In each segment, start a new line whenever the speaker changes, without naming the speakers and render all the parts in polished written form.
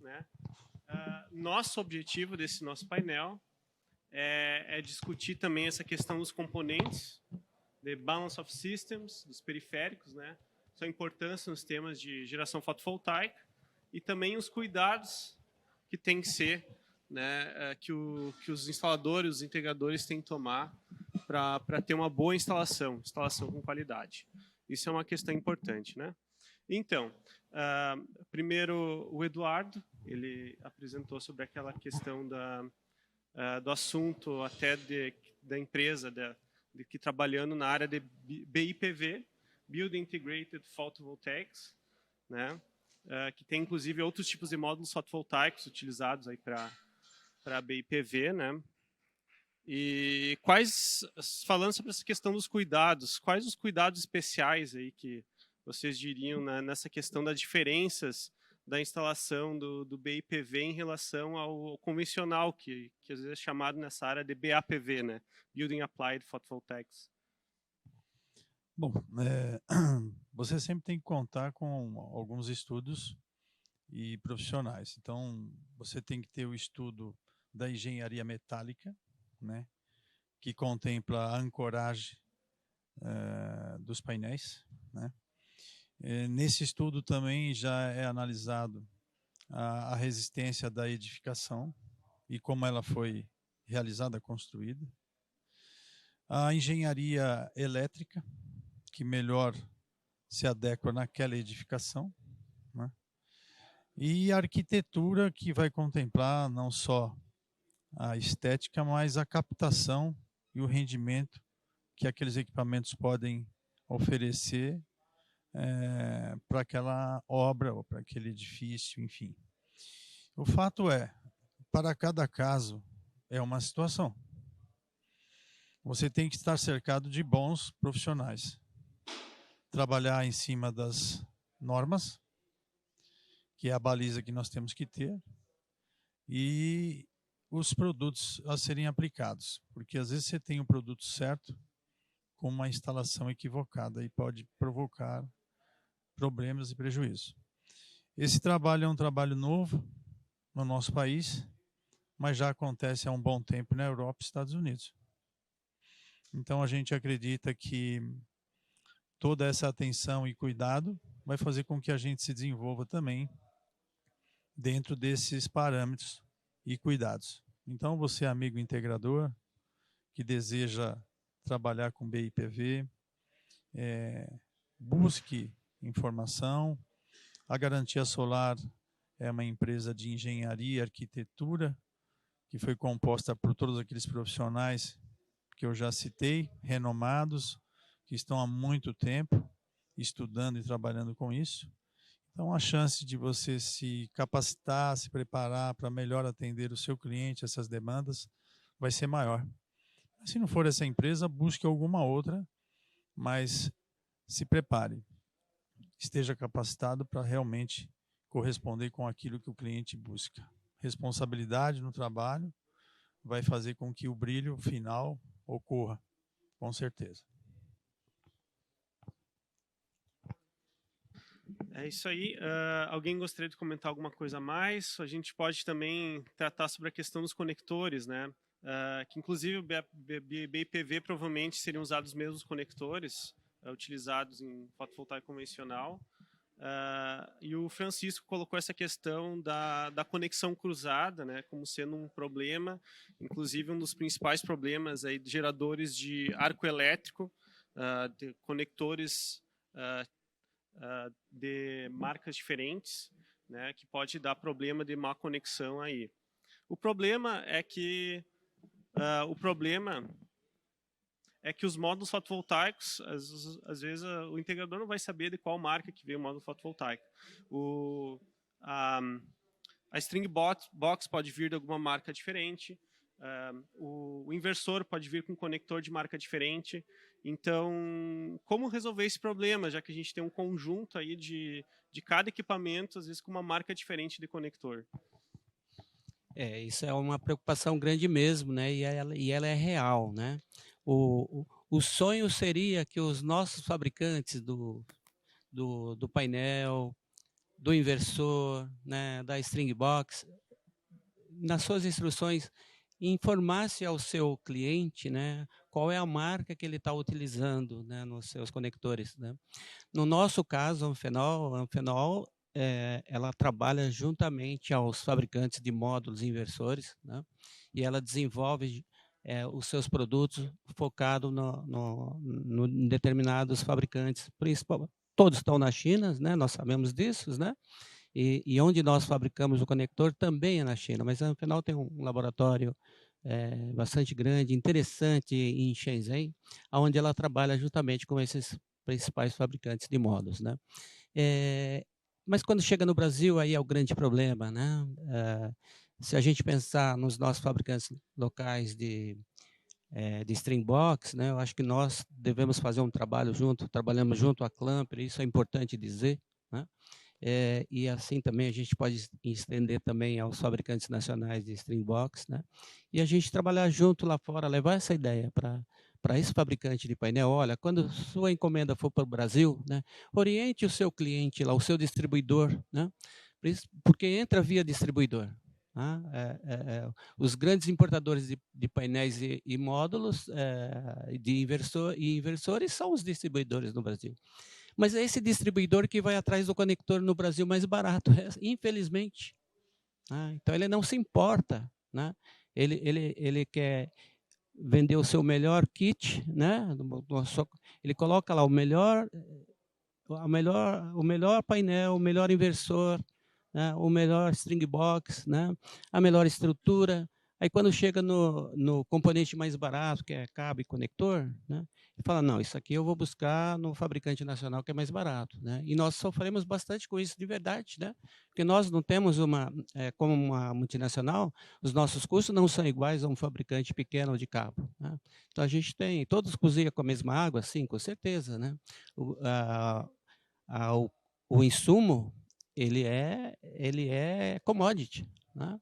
né? Nosso objetivo desse nosso painel é discutir também essa questão dos componentes, the balance of systems, dos periféricos, né? Sua importância nos temas de geração fotovoltaica e também os cuidados que tem que ser, né, que os instaladores, os integradores têm que tomar para ter uma boa instalação com qualidade. Isso é uma questão importante, né? Então, primeiro o Eduardo, ele apresentou sobre aquela questão do assunto até da empresa, que trabalhando na área de BIPV, Building Integrated Photovoltaics, né? Que tem inclusive outros tipos de módulos fotovoltaicos utilizados aí para BIPV, né? E falando sobre essa questão dos cuidados, quais os cuidados especiais aí que vocês diriam, né, nessa questão das diferenças da instalação do BIPV em relação ao convencional, que às vezes é chamado nessa área de BAPV, né? Building Applied Photovoltaics.
Bom, você sempre tem que contar com alguns estudos e profissionais. Então, você tem que ter o estudo da engenharia metálica, né, que contempla a ancoragem dos painéis, né. Nesse estudo também já é analisado a resistência da edificação e como ela foi realizada, construída. A engenharia elétrica, que melhor se adequa naquela edificação, né? E a arquitetura, que vai contemplar não só a estética, mas a captação e o rendimento que aqueles equipamentos podem oferecer para aquela obra ou para aquele edifício, enfim. O fato é, para cada caso é uma situação. Você tem que estar cercado de bons profissionais, trabalhar em cima das normas, que é a baliza que nós temos que ter, e os produtos a serem aplicados, porque às vezes você tem o produto certo com uma instalação equivocada e pode provocar problemas e prejuízos. Esse trabalho é um trabalho novo no nosso país, mas já acontece há um bom tempo na Europa e Estados Unidos. Então a gente acredita que toda essa atenção e cuidado vai fazer com que a gente se desenvolva também dentro desses parâmetros e cuidados. Então você, amigo integrador, que deseja trabalhar com BIPV, busque informação. A Garantia Solar é uma empresa de engenharia e arquitetura que foi composta por todos aqueles profissionais que eu já citei, renomados, que estão há muito tempo estudando e trabalhando com isso. Então, a chance de você se capacitar, se preparar para melhor atender o seu cliente, essas demandas, vai ser maior. Se não for essa empresa, busque alguma outra, mas se prepare. Esteja capacitado para realmente corresponder com aquilo que o cliente busca. Responsabilidade no trabalho vai fazer com que o brilho final ocorra, com certeza.
É isso aí. Alguém gostaria de comentar alguma coisa a mais? A gente pode também tratar sobre a questão dos conectores, né? Que inclusive o BIPV provavelmente seriam usados os mesmos conectores utilizados em fotovoltaico convencional. E o Francisco colocou essa questão da conexão cruzada, né, como sendo um problema, inclusive um dos principais problemas aí de geradores de arco elétrico, de conectores de marcas diferentes, né, que pode dar problema de má conexão aí. O problema é que os módulos fotovoltaicos, às vezes o integrador não vai saber de qual marca que veio o módulo fotovoltaico. A string box pode vir de alguma marca diferente, o inversor pode vir com um conector de marca diferente. Então, como resolver esse problema, já que a gente tem um conjunto aí de cada equipamento, às vezes com uma marca diferente de conector?
Isso é uma preocupação grande mesmo, né? E ela é real, né? O sonho seria que os nossos fabricantes do painel, do inversor, né, da string box, nas suas instruções, informasse ao seu cliente, né, qual é a marca que ele está utilizando, né, nos seus conectores, né. No nosso caso, a Amphenol, ela trabalha juntamente aos fabricantes de módulos e inversores, né, e ela desenvolve os seus produtos focado em determinados fabricantes, todos estão na China, né, nós sabemos disso, né, e onde nós fabricamos o conector também é na China, mas a Amphenol tem um laboratório bastante grande, interessante em Shenzhen, onde ela trabalha justamente com esses principais fabricantes de módulos, né. Mas quando chega no Brasil, aí é o grande problema, né. Se a gente pensar nos nossos fabricantes locais de string box, né, eu acho que nós devemos fazer um trabalho junto, trabalhamos junto à Clamper, isso é importante dizer, né. E assim também a gente pode estender também aos fabricantes nacionais de string box, né? E a gente trabalhar junto lá fora, levar essa ideia para esse fabricante de painel. Olha, quando sua encomenda for para o Brasil, né, oriente o seu cliente lá, o seu distribuidor, né? Porque entra via distribuidor. Tá? Os grandes importadores de painéis e módulos de inversores são os distribuidores no Brasil. Mas é esse distribuidor que vai atrás do conector no Brasil mais barato, infelizmente. Né? Então, ele não se importa. Né? Ele quer vender o seu melhor kit, né? Ele coloca lá o melhor painel, o melhor inversor, né? O melhor string box, né? A melhor estrutura. Aí, quando chega no componente mais barato, que é cabo e conector, né? Ele fala, não, isso aqui eu vou buscar no fabricante nacional, que é mais barato. Né? E nós sofremos bastante com isso, de verdade, né? Porque nós não temos como uma multinacional, os nossos custos não são iguais a um fabricante pequeno de cabo. Né? Então, a gente tem, todos cozinham com a mesma água? Sim, com certeza. Né? O, a, a, o, o insumo, ele é commodity. Né?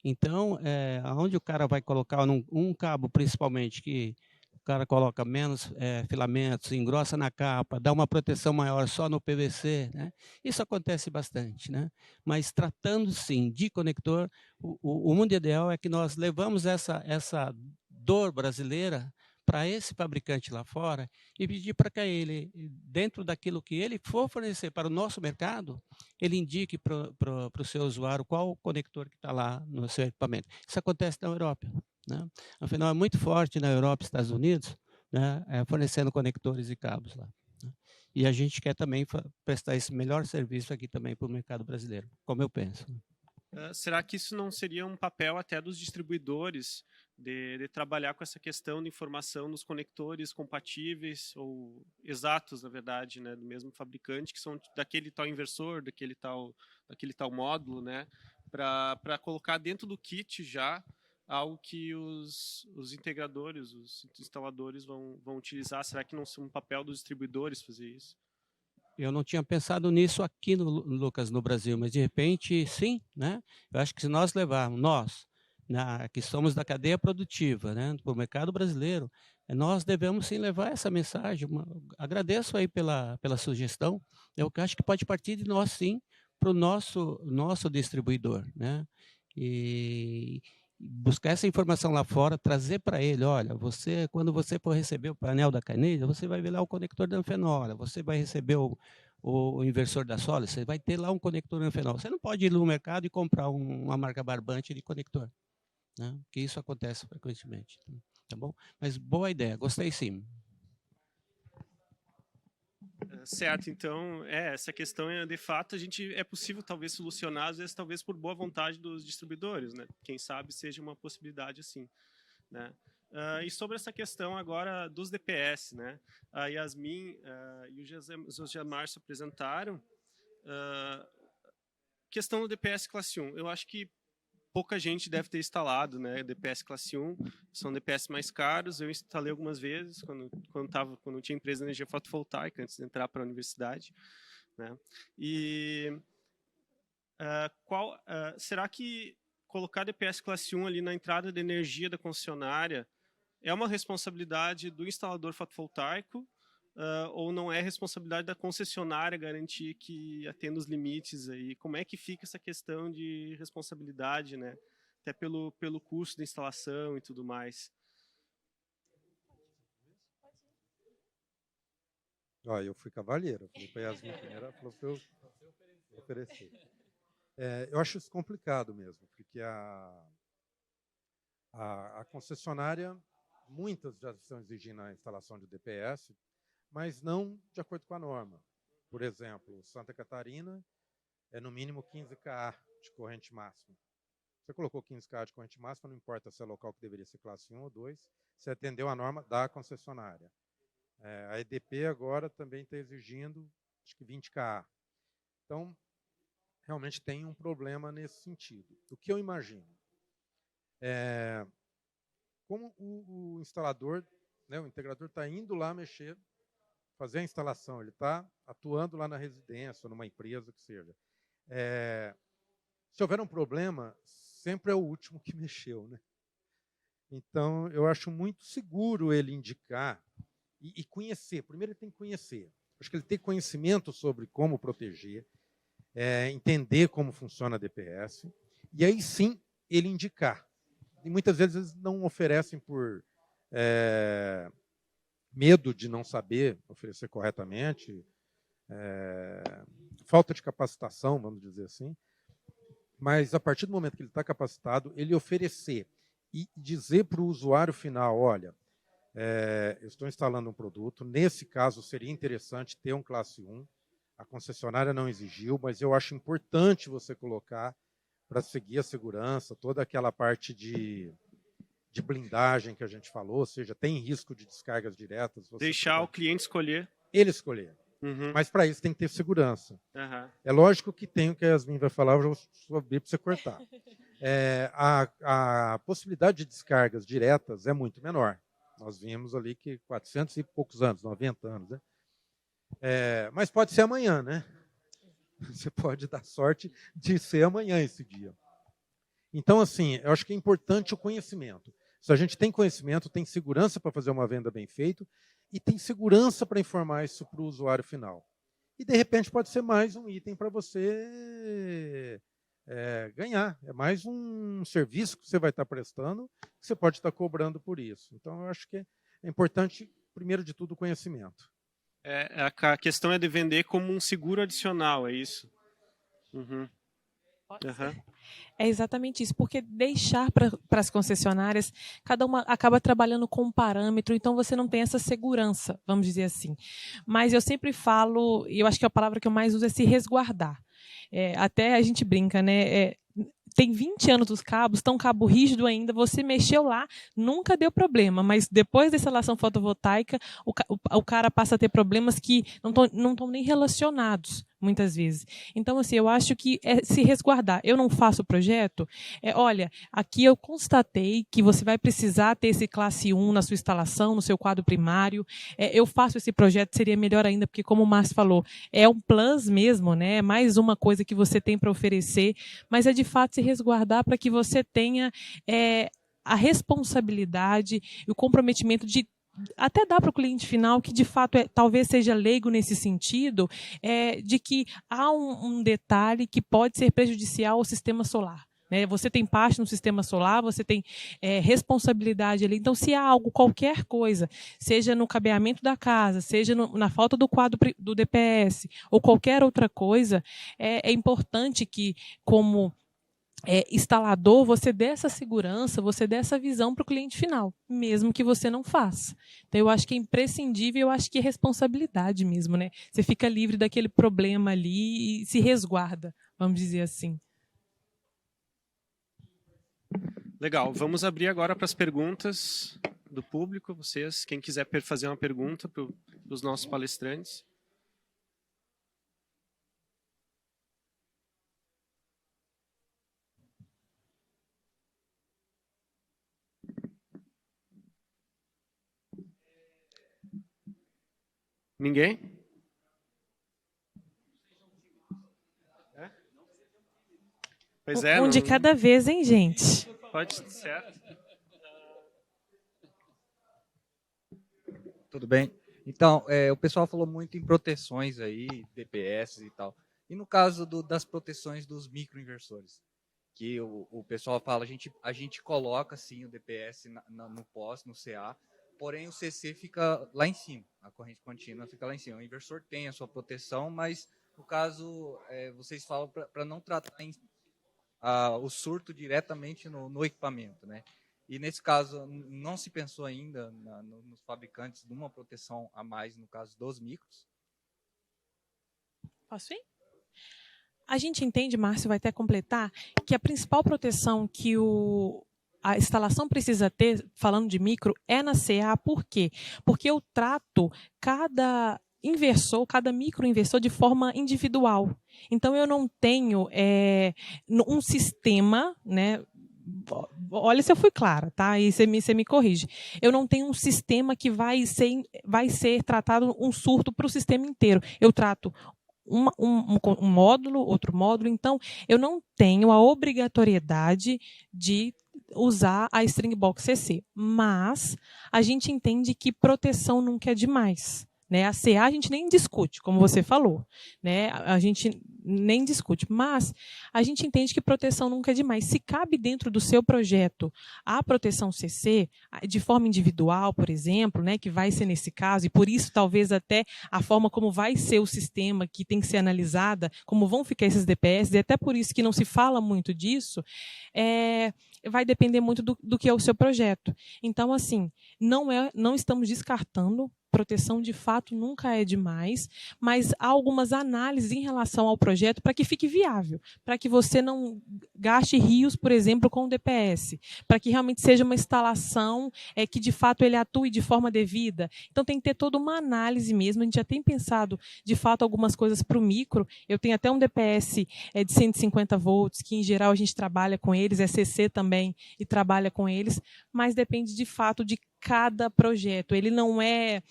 Então, aonde o cara vai colocar um cabo, principalmente, que o cara coloca menos filamentos, engrossa na capa, dá uma proteção maior só no PVC, né? Isso acontece bastante, né? Mas tratando, sim, de conector, o mundo ideal é que nós levamos essa dor brasileira para esse fabricante lá fora e pedir para que ele, dentro daquilo que ele for fornecer para o nosso mercado, ele indique para o seu usuário qual o conector que está lá no seu equipamento. Isso acontece na Europa. Né? Afinal, é muito forte na Europa e Estados Unidos, né, fornecendo conectores e cabos lá. Né? E a gente quer também prestar esse melhor serviço aqui também para o mercado brasileiro, como eu penso.
Será que isso não seria um papel até dos distribuidores de trabalhar com essa questão de informação nos conectores compatíveis ou exatos, na verdade, né, do mesmo fabricante, que são daquele tal inversor, daquele tal módulo, né, para colocar dentro do kit já algo que os integradores, os instaladores vão utilizar? Será que não é um papel dos distribuidores fazer isso?
Eu não tinha pensado nisso aqui, Lucas, no Brasil, mas de repente, sim, né? Eu acho que se nós levarmos, que somos da cadeia produtiva, né, para o mercado brasileiro, nós devemos sim levar essa mensagem. Agradeço aí pela sugestão. Eu acho que pode partir de nós, sim, para o nosso distribuidor, né? E buscar essa informação lá fora, trazer para ele, olha, quando você for receber o painel da Carnegie, você vai ver lá o conector da Amphenol, olha, você vai receber o inversor da Solis, você vai ter lá um conector da Amphenol. Você não pode ir no mercado e comprar uma marca barbante de conector, né? Porque isso acontece frequentemente, tá bom? Mas boa ideia, gostei sim.
Certo, então, essa questão, de fato, é possível talvez solucionar, às vezes talvez por boa vontade dos distribuidores, né? Quem sabe seja uma possibilidade assim, né? E sobre essa questão agora dos DPS, né? A Yasmin e o José Márcio apresentaram questão do DPS classe 1. Eu acho que pouca gente deve ter instalado, né, DPS classe 1, são DPS mais caros, eu instalei algumas vezes, quando tinha empresa de energia fotovoltaica, antes de entrar para a universidade, né, e será que colocar DPS classe 1 ali na entrada de energia da concessionária é uma responsabilidade do instalador fotovoltaico, ou não é responsabilidade da concessionária garantir que atenda os limites aí? Como é que fica essa questão de responsabilidade, né? Até pelo custo da instalação e tudo mais.
Eu fui cavalheiro. Eu falei para a Yasmin primeiro, ela falou para eu oferecer. Eu acho isso complicado mesmo, porque a concessionária, muitas já estão exigindo a instalação de DPS, mas não de acordo com a norma. Por exemplo, Santa Catarina é no mínimo 15 kA de corrente máxima. Você colocou 15 kA de corrente máxima, não importa se é local que deveria ser classe 1 ou 2, você atendeu a norma da concessionária. A EDP agora também está exigindo, acho que 20 kA. Então, realmente tem um problema nesse sentido. O que eu imagino? Como o instalador, né, o integrador está indo lá mexer, fazer a instalação, ele está atuando lá na residência, ou numa empresa, que seja. Se houver um problema, sempre é o último que mexeu, né? Então, eu acho muito seguro ele indicar e conhecer. Primeiro, ele tem que conhecer. Acho que ele tem conhecimento sobre como proteger, entender como funciona a DPS, e aí sim ele indicar. E muitas vezes eles não oferecem por medo de não saber oferecer corretamente, falta de capacitação, vamos dizer assim. Mas, a partir do momento que ele está capacitado, ele oferecer e dizer para o usuário final, olha, eu estou instalando um produto, nesse caso seria interessante ter um classe 1, a concessionária não exigiu, mas eu acho importante você colocar para seguir a segurança, toda aquela parte de blindagem que a gente falou, ou seja, tem risco de descargas diretas.
Deixar o cliente escolher.
Ele escolher.
Uhum.
Mas para isso tem que ter segurança.
Uhum.
É lógico que tem o que a Yasmin vai falar, eu vou abrir para você cortar. A possibilidade de descargas diretas é muito menor. Nós vimos ali que 400 e poucos anos, 90 anos. Né? Mas pode ser amanhã, né? Você pode dar sorte de ser amanhã esse dia. Então, assim, eu acho que é importante o conhecimento. Se a gente tem conhecimento, tem segurança para fazer uma venda bem feita e tem segurança para informar isso para o usuário final. E, de repente, pode ser mais um item para você ganhar. É mais um serviço que você vai estar prestando, que você pode estar cobrando por isso. Então, eu acho que é importante, primeiro de tudo, o conhecimento.
A questão é de vender como um seguro adicional, é isso? Uhum. Uhum.
É exatamente isso, porque deixar para as concessionárias, cada uma acaba trabalhando com um parâmetro, então você não tem essa segurança, vamos dizer assim. Mas eu sempre falo, e eu acho que a palavra que eu mais uso é se resguardar. Até a gente brinca, né? Tem 20 anos os cabos, estão cabo rígido ainda, você mexeu lá, nunca deu problema, mas depois da instalação fotovoltaica, o cara passa a ter problemas que não estão nem relacionados, muitas vezes. Então, assim, eu acho que é se resguardar. Eu não faço o projeto, olha, aqui eu constatei que você vai precisar ter esse classe 1 na sua instalação, no seu quadro primário, eu faço esse projeto, seria melhor ainda, porque como o Márcio falou, é um plus mesmo, né? É mais uma coisa que você tem para oferecer, mas é de fato se resguardar para que você tenha a responsabilidade e o comprometimento de até dar para o cliente final, que de fato talvez seja leigo nesse sentido, de que há um detalhe que pode ser prejudicial ao sistema solar. Você tem parte no sistema solar, você tem responsabilidade ali. Então, se há algo, qualquer coisa, seja no cabeamento da casa, seja na falta do quadro do DPS, ou qualquer outra coisa, é importante que, como instalador, você dê essa segurança, você dê essa visão para o cliente final, mesmo que você não faça. Então, eu acho que é imprescindível, eu acho que é responsabilidade mesmo, né? Você fica livre daquele problema ali e se resguarda, vamos dizer assim.
Legal, vamos abrir agora para as perguntas do público. Vocês, quem quiser fazer uma pergunta para os nossos palestrantes. Ninguém? Pois
Um de cada vez, hein, gente?
Pode, certo.
Tudo bem? Então, o pessoal falou muito em proteções aí, DPS e tal. E no caso das proteções dos microinversores, que o pessoal fala, a gente coloca sim o DPS no pós, no CA, porém o CC fica lá em cima, a corrente contínua fica lá em cima. O inversor tem a sua proteção, mas no caso, vocês falam para não tratar o surto diretamente no equipamento, né? E nesse caso, não se pensou ainda nos fabricantes de uma proteção a mais, no caso dos micros?
Posso ir? A gente entende, Márcio vai até completar, que a principal proteção que a instalação precisa ter, falando de micro, é na CA. Por quê? Porque eu trato cada inversor, cada microinversor de forma individual. Então, eu não tenho um sistema, né? Olha se eu fui clara, tá? E você me corrige. Eu não tenho um sistema que vai ser tratado um surto para o sistema inteiro. Eu trato um módulo, outro módulo. Então, eu não tenho a obrigatoriedade de usar a String Box CC. Mas a gente entende que proteção nunca é demais. Né? A CA a gente nem discute, como você falou. Né? A gente nem discute, mas a gente entende que proteção nunca é demais. Se cabe dentro do seu projeto a proteção CC, de forma individual, por exemplo, né, que vai ser nesse caso, e por isso talvez até a forma como vai ser o sistema que tem que ser analisada, como vão ficar esses DPS, e até por isso que não se fala muito disso, vai depender muito do que é o seu projeto. Então, assim, não estamos descartando. Proteção, de fato, nunca é demais, mas há algumas análises em relação ao projeto para que fique viável, para que você não gaste rios, por exemplo, com o DPS, para que realmente seja uma instalação que, de fato, ele atue de forma devida. Então, tem que ter toda uma análise mesmo. A gente já tem pensado, de fato, algumas coisas para o micro. Eu tenho até um DPS de 150 volts, que, em geral, a gente trabalha com eles, é CC também, e trabalha com eles, mas depende, de fato, de cada projeto. Ele não é...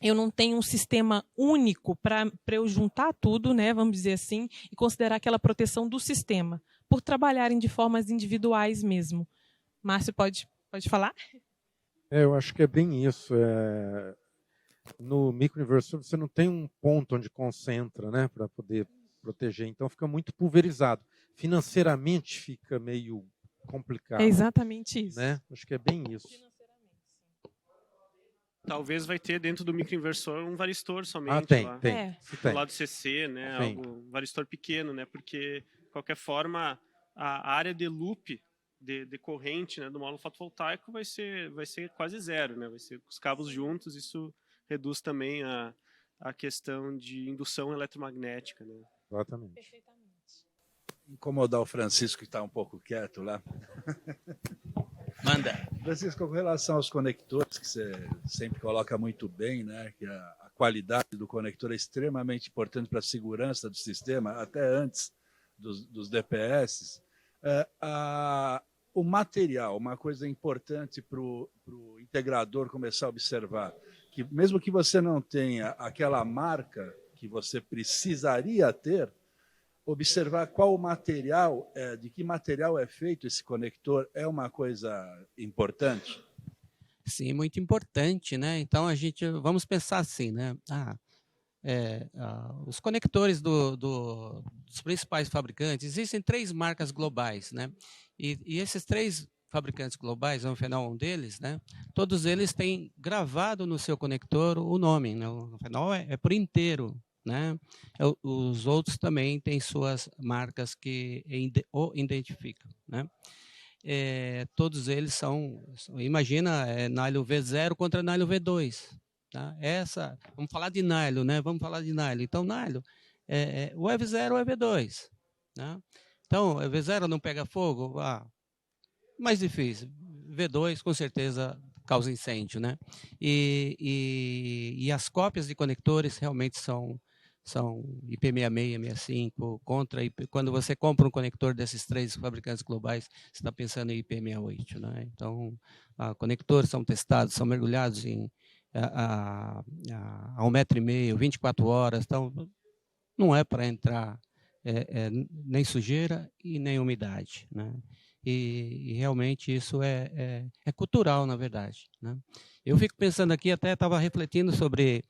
Eu não tenho um sistema único para eu juntar tudo, né, vamos dizer assim, e considerar aquela proteção do sistema, por trabalharem de formas individuais mesmo. Márcio, pode falar?
Eu acho que é bem isso. No microinversor você não tem um ponto onde concentra, né, para poder proteger, então fica muito pulverizado. Financeiramente fica meio complicado.
É exatamente isso.
Né? Acho que é bem isso.
Talvez vai ter dentro do microinversor um varistor somente.
Ah, tem.
Do
Tem.
lado CC, né? Um varistor pequeno, né? Porque, de qualquer forma, a área de loop de corrente, né, do módulo fotovoltaico vai ser quase zero, né? Vai ser os cabos juntos, isso reduz também a questão de indução eletromagnética, né?
Exatamente.
Perfeitamente.
Incomodar o Francisco, que está um pouco quieto lá.
Manda.
Francisco, com relação aos conectores, que você sempre coloca muito bem, né, que a qualidade do conector é extremamente importante para a segurança do sistema, até antes dos DPS. O material, uma coisa importante para o integrador começar a observar, que mesmo que você não tenha aquela marca que você precisaria ter, observar qual o material, de que material é feito esse conector, é uma coisa importante?
Sim, muito importante, né? Então, vamos pensar assim, né? Os conectores dos principais fabricantes, existem 3 marcas globais, né? E esses 3 fabricantes globais, a Amphenol é um deles, né? Todos eles têm gravado no seu conector o nome, né? O Amphenol é por inteiro, né? Os outros também têm suas marcas que o identificam, né? Todos eles imagina, nylon V0 contra nylon V2, tá? Vamos falar de nylon, né? Vamos falar de nylon. Então, nylon, o EV0 ou EV2, né? Então, o EV0 não pega fogo? Mais difícil. V2, com certeza, causa incêndio, né? E as cópias de conectores realmente são IP66, 65, quando você compra um conector desses 3 fabricantes globais, você está pensando em IP68, né? Então, conectores são testados, são mergulhados a 1,5 m, 24 horas, então não é para entrar nem sujeira e nem umidade, né? E realmente isso é cultural, na verdade, né? Eu fico pensando aqui, até estava refletindo sobre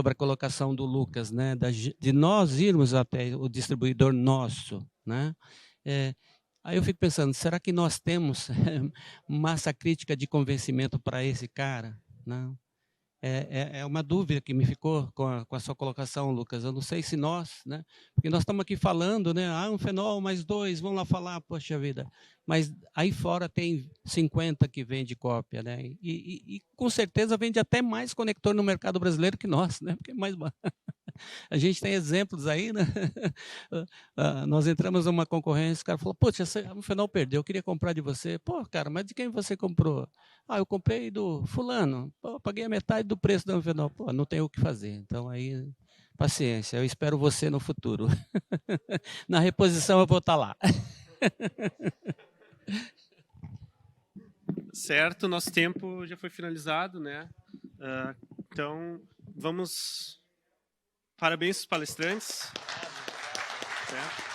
a colocação do Lucas, né, de nós irmos até o distribuidor nosso, né? Aí eu fico pensando, será que nós temos massa crítica de convencimento para esse cara? Não. É uma dúvida que me ficou com a sua colocação, Lucas. Eu não sei se nós, né? Porque nós estamos aqui falando, né? Um fenol mais 2, vamos lá falar, poxa vida. Mas aí fora tem 50 que vende cópia, né? E com certeza vende até mais conector no mercado brasileiro que nós, né? Porque é mais a gente tem exemplos aí, né? Nós entramos numa concorrência, o cara falou, poxa, o fenol perdeu, eu queria comprar de você. Pô, cara, mas de quem você comprou? Ah, eu comprei do fulano. Pô, paguei a metade do preço do fenol. Pô, não tem o que fazer. Então aí, paciência, eu espero você no futuro. Na reposição eu vou estar lá.
Certo, nosso tempo já foi finalizado, né? Então, vamos... Parabéns aos palestrantes. Certo?